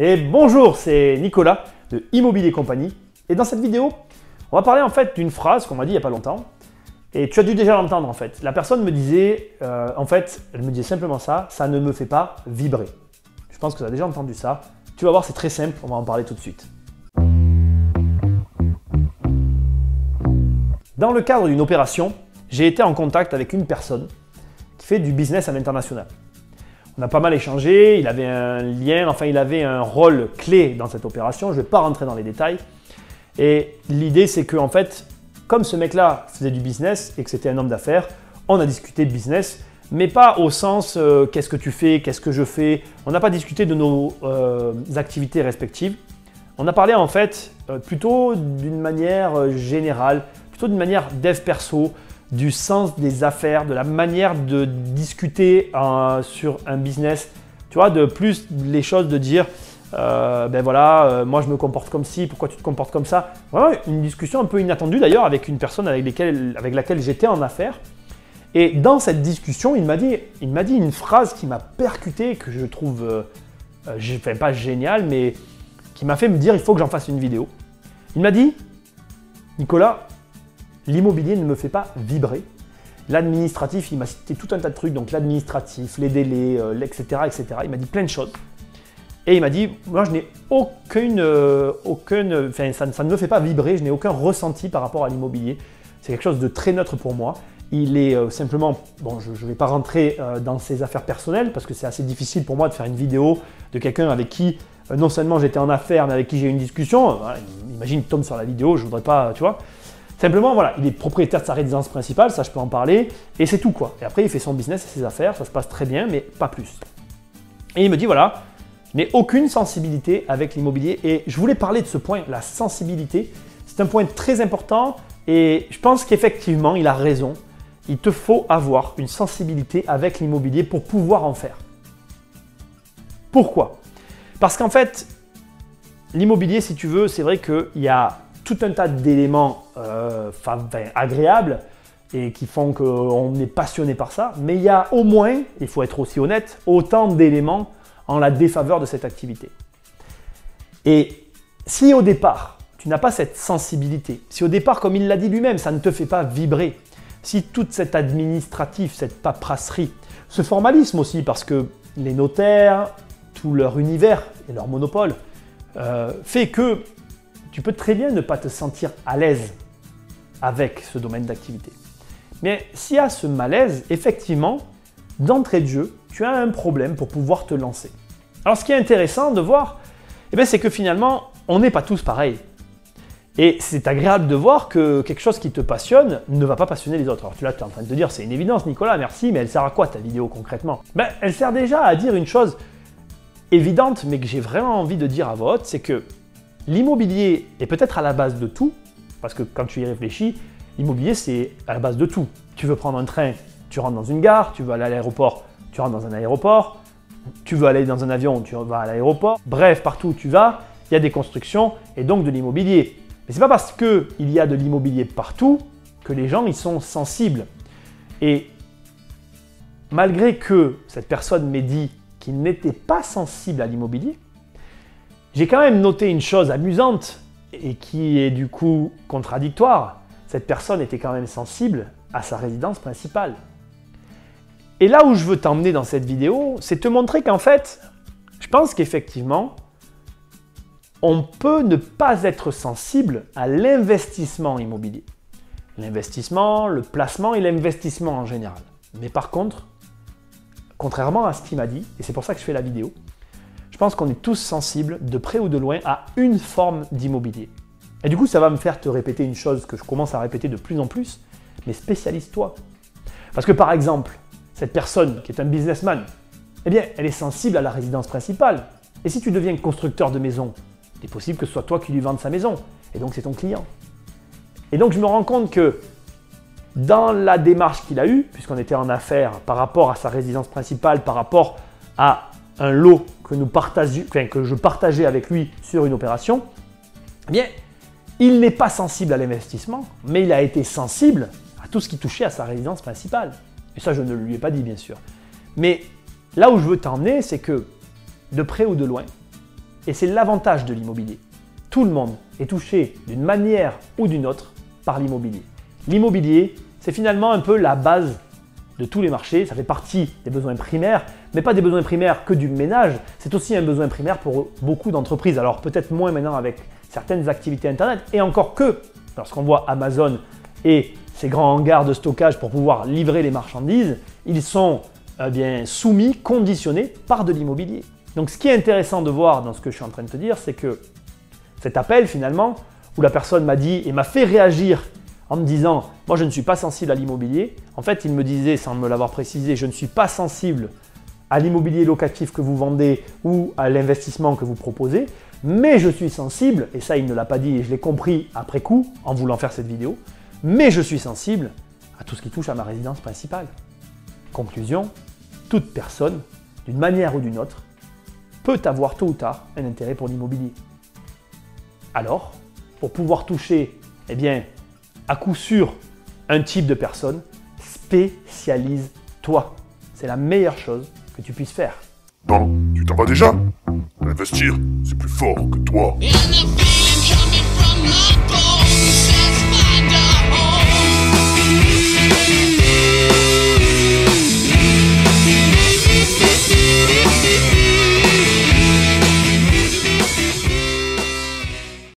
Et bonjour, c'est Nicolas de Immobilier Compagnie. Et dans cette vidéo, on va parler en fait d'une phrase qu'on m'a dit il n'y a pas longtemps. Et tu as dû déjà l'entendre en fait. La personne me disait, elle me disait simplement ça ne me fait pas vibrer. Je pense que tu as déjà entendu ça. Tu vas voir, c'est très simple, on va en parler tout de suite. Dans le cadre d'une opération, j'ai été en contact avec une personne qui fait du business à l'international. On a pas mal échangé, il avait un lien, enfin il avait un rôle clé dans cette opération, je ne vais pas rentrer dans les détails. Et l'idée c'est que en fait, comme ce mec-là faisait du business et que c'était un homme d'affaires, on a discuté de business, mais pas au sens qu'est-ce que tu fais, qu'est-ce que je fais. On n'a pas discuté de nos activités respectives. On a parlé en fait plutôt d'une manière générale, plutôt d'une manière dev perso, du sens des affaires, de la manière de discuter sur un business, tu vois, de plus les choses de dire, moi je me comporte comme ci, pourquoi tu te comportes comme ça. Vraiment une discussion un peu inattendue d'ailleurs avec une personne avec laquelle j'étais en affaires. Et dans cette discussion, il m'a dit une phrase qui m'a percuté, que je trouve, pas géniale, mais qui m'a fait me dire il faut que j'en fasse une vidéo. Il m'a dit, Nicolas, l'immobilier ne me fait pas vibrer. L'administratif, il m'a cité tout un tas de trucs, donc l'administratif, les délais, etc., etc. Il m'a dit plein de choses. Et il m'a dit, moi je n'ai ça ne me fait pas vibrer, je n'ai aucun ressenti par rapport à l'immobilier. C'est quelque chose de très neutre pour moi. Il est simplement, bon, je ne vais pas rentrer dans ses affaires personnelles parce que c'est assez difficile pour moi de faire une vidéo de quelqu'un avec qui non seulement j'étais en affaires, mais avec qui j'ai eu une discussion. Imagine, tombe sur la vidéo, je ne voudrais pas, tu vois. Simplement, voilà, il est propriétaire de sa résidence principale, ça je peux en parler, et c'est tout quoi. Et après, il fait son business et ses affaires, ça se passe très bien, mais pas plus. Et il me dit, voilà, je n'ai aucune sensibilité avec l'immobilier, et je voulais parler de ce point, la sensibilité. C'est un point très important, et je pense qu'effectivement, il a raison. Il te faut avoir une sensibilité avec l'immobilier pour pouvoir en faire. Pourquoi? Parce qu'en fait, l'immobilier, si tu veux, c'est vrai qu'il y a tout un tas d'éléments agréables et qui font qu'on est passionné par ça, mais il y a au moins, il faut être aussi honnête, autant d'éléments en la défaveur de cette activité. Et si au départ, tu n'as pas cette sensibilité, si au départ, comme il l'a dit lui-même, ça ne te fait pas vibrer, si toute cette administratif, cette paperasserie, ce formalisme aussi, parce que les notaires, tout leur univers et leur monopole, fait que tu peux très bien ne pas te sentir à l'aise avec ce domaine d'activité. Mais s'il y a ce malaise, effectivement, d'entrée de jeu, tu as un problème pour pouvoir te lancer. Alors ce qui est intéressant de voir, c'est que finalement, on n'est pas tous pareils. Et c'est agréable de voir que quelque chose qui te passionne ne va pas passionner les autres. Alors tu es en train de te dire, c'est une évidence Nicolas, merci, mais elle sert à quoi ta vidéo concrètement? Elle sert déjà à dire une chose évidente, mais que j'ai vraiment envie de dire à voix haute, c'est que l'immobilier est peut-être à la base de tout, parce que quand tu y réfléchis, l'immobilier c'est à la base de tout. Tu veux prendre un train, tu rentres dans une gare, tu veux aller à l'aéroport, tu rentres dans un aéroport, tu veux aller dans un avion, tu vas à l'aéroport. Bref, partout où tu vas, il y a des constructions et donc de l'immobilier. Mais c'est pas parce qu'il y a de l'immobilier partout que les gens y sont sensibles. Et malgré que cette personne m'ait dit qu'il n'était pas sensible à l'immobilier, j'ai quand même noté une chose amusante et qui est du coup contradictoire. Cette personne était quand même sensible à sa résidence principale. Et là où je veux t'emmener dans cette vidéo, c'est te montrer qu'en fait, je pense qu'effectivement, on peut ne pas être sensible à l'investissement immobilier. L'investissement, le placement et l'investissement en général. Mais par contre, contrairement à ce qu'il m'a dit, et c'est pour ça que je fais la vidéo, je pense qu'on est tous sensibles, de près ou de loin, à une forme d'immobilier. Et du coup, ça va me faire te répéter une chose que je commence à répéter de plus en plus, mais spécialise-toi. Parce que par exemple, cette personne qui est un businessman, elle est sensible à la résidence principale. Et si tu deviens constructeur de maison, il est possible que ce soit toi qui lui vendes sa maison, et donc c'est ton client. Et donc je me rends compte que dans la démarche qu'il a eue, puisqu'on était en affaires par rapport à sa résidence principale, par rapport à un lot que je partageais avec lui sur une opération, il n'est pas sensible à l'investissement, mais il a été sensible à tout ce qui touchait à sa résidence principale. Et ça, je ne lui ai pas dit, bien sûr. Mais là où je veux t'emmener, c'est que, de près ou de loin, Et c'est l'avantage de l'immobilier. Tout le monde est touché d'une manière ou d'une autre par l'immobilier. L'immobilier, c'est finalement un peu la base de tous les marchés. Ça fait partie des besoins primaires, mais pas des besoins primaires que du ménage. C'est aussi un besoin primaire pour beaucoup d'entreprises. Alors peut-être moins maintenant avec certaines activités Internet. Et encore que, lorsqu'on voit Amazon et ces grands hangars de stockage pour pouvoir livrer les marchandises, ils sont soumis, conditionnés par de l'immobilier. Donc ce qui est intéressant de voir dans ce que je suis en train de te dire, c'est que cet appel finalement, où la personne m'a dit et m'a fait réagir en me disant « moi je ne suis pas sensible à l'immobilier », en fait il me disait sans me l'avoir précisé « je ne suis pas sensible à l'immobilier locatif que vous vendez ou à l'investissement que vous proposez, mais je suis sensible, et ça il ne l'a pas dit et je l'ai compris après coup en voulant faire cette vidéo, mais je suis sensible à tout ce qui touche à ma résidence principale ». Conclusion, toute personne, d'une manière ou d'une autre, peut avoir tôt ou tard un intérêt pour l'immobilier. Alors, pour pouvoir toucher, à coup sûr, un type de personne, spécialise-toi. C'est la meilleure chose que tu puisses faire. Non, tu t'en vas déjà? Investir, c'est plus fort que toi.